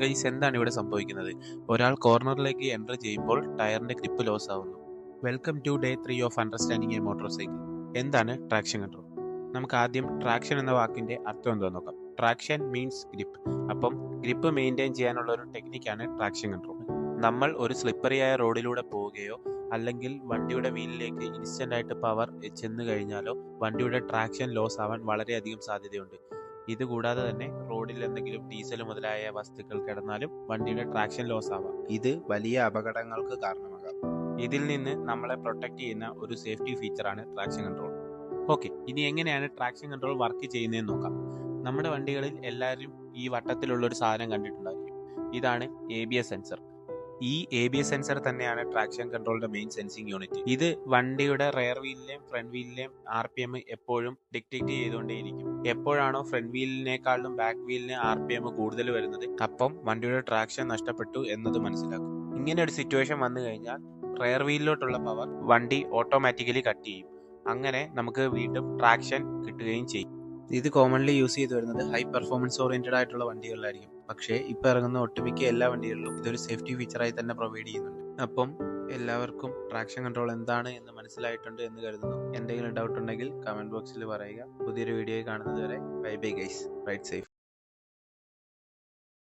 Guys, എന്താണ് ഇവിടെ സംഭവിക്കുന്നത്? ഒരാൾ കോർണറിലേക്ക് എൻ്റർ ചെയ്യുമ്പോൾ ടയറിന്റെ ഗ്രിപ്പ് ലോസ് ആവുന്നു. Welcome to day 3 of understanding a motorcycle. എന്താണ് ട്രാക്ഷൻ കൺട്രോൾ? നമുക്ക് ആദ്യം ട്രാക്ഷൻ എന്ന വാക്കിന്റെ അർത്ഥം എന്താണെന്ന് നോക്കാം. Traction means grip. അപ്പം ഗ്രിപ്പ് മെയിൻറ്റെയിൻ ചെയ്യാനുള്ള ഒരു ടെക്നിക്കാണ് ട്രാക്ഷൻ കൺട്രോൾ. നമ്മൾ ഒരു സ്ലിപ്പറിയായ റോഡിലൂടെ പോവുകയോ അല്ലെങ്കിൽ വണ്ടിയുടെ വീലിലേക്ക് ഇൻസ്റ്റന്റ് ആയിട്ട് പവർ ചെന്ന് കഴിഞ്ഞാലോ വണ്ടിയുടെ ട്രാക്ഷൻ ലോസ് ആവാൻ വളരെയധികം സാധ്യതയുണ്ട്. ഇതുകൂടാതെ തന്നെ റോഡിൽ എന്തെങ്കിലും ഡീസൽ മുതലായ വസ്തുക്കൾ കിടന്നാലും വണ്ടിയുടെ ട്രാക്ഷൻ ലോസ് ആവാം. ഇത് വലിയ അപകടങ്ങൾക്ക് കാരണമാകാം. ഇതിൽ നിന്ന് നമ്മളെ പ്രൊട്ടക്ട് ചെയ്യുന്ന ഒരു സേഫ്റ്റി ഫീച്ചറാണ് ട്രാക്ഷൻ കൺട്രോൾ. ഓക്കെ, ഇനി എങ്ങനെയാണ് ട്രാക്ഷൻ കൺട്രോൾ വർക്ക് ചെയ്യുന്നതെന്ന് നോക്കാം. നമ്മുടെ വണ്ടികളിൽ എല്ലാവരും ഈ വട്ടത്തിലുള്ള ഒരു സാധനം കണ്ടിട്ടുണ്ടായിരിക്കും. ഇതാണ് ABS സെൻസർ. ഈ ABS സെൻസർ തന്നെയാണ് ട്രാക്ഷൻ കൺട്രോളിന്റെ മെയിൻ സെൻസിങ് യൂണിറ്റ്. ഇത് വണ്ടിയുടെ റെയർ വീലിലെയും ഫ്രണ്ട് വീലിലെയും RPM എപ്പോഴും ഡിക്റ്റേറ്റ് ചെയ്തുകൊണ്ടേയിരിക്കും. എപ്പോഴാണോ ഫ്രണ്ട് വീലിനേക്കാളും ബാക്ക് വീലിന് RPM കൂടുതൽ വരുന്നത്, അപ്പം വണ്ടിയുടെ ട്രാക്ഷൻ നഷ്ടപ്പെട്ടു എന്നത് മനസ്സിലാക്കും. ഇങ്ങനെ ഒരു സിറ്റുവേഷൻ വന്നു കഴിഞ്ഞാൽ റെയർ വീലിലോട്ടുള്ള പവർ വണ്ടി ഓട്ടോമാറ്റിക്കലി കട്ട് ചെയ്യും. അങ്ങനെ നമുക്ക് വീണ്ടും ട്രാക്ഷൻ കിട്ടുകയും ചെയ്യും. ഇത് കോമൺലി യൂസ് ചെയ്ത് വരുന്നത് ഹൈ പെർഫോമൻസ് ഓറിയന്റഡ് ആയിട്ടുള്ള വണ്ടികളിലായിരിക്കും. പക്ഷേ ഇപ്പോൾ ഇറങ്ങുന്ന ഒട്ടുമിക്ക എല്ലാ വണ്ടികളിലും ഇതൊരു സേഫ്റ്റി ഫീച്ചറായി തന്നെ പ്രൊവൈഡ് ചെയ്യുന്നുണ്ട്. അപ്പം എല്ലാവർക്കും ട്രാക്ഷൻ കൺട്രോൾ എന്താണ് എന്ന് മനസ്സിലായിട്ടുണ്ട് എന്ന് കരുതുന്നു. എന്തെങ്കിലും ഡൗട്ട് ഉണ്ടെങ്കിൽ കമന്റ് ബോക്സിൽ പറയുക. പുതിയൊരു വീഡിയോ കാണുന്നത് വരെ bye bye guys. Ride safe.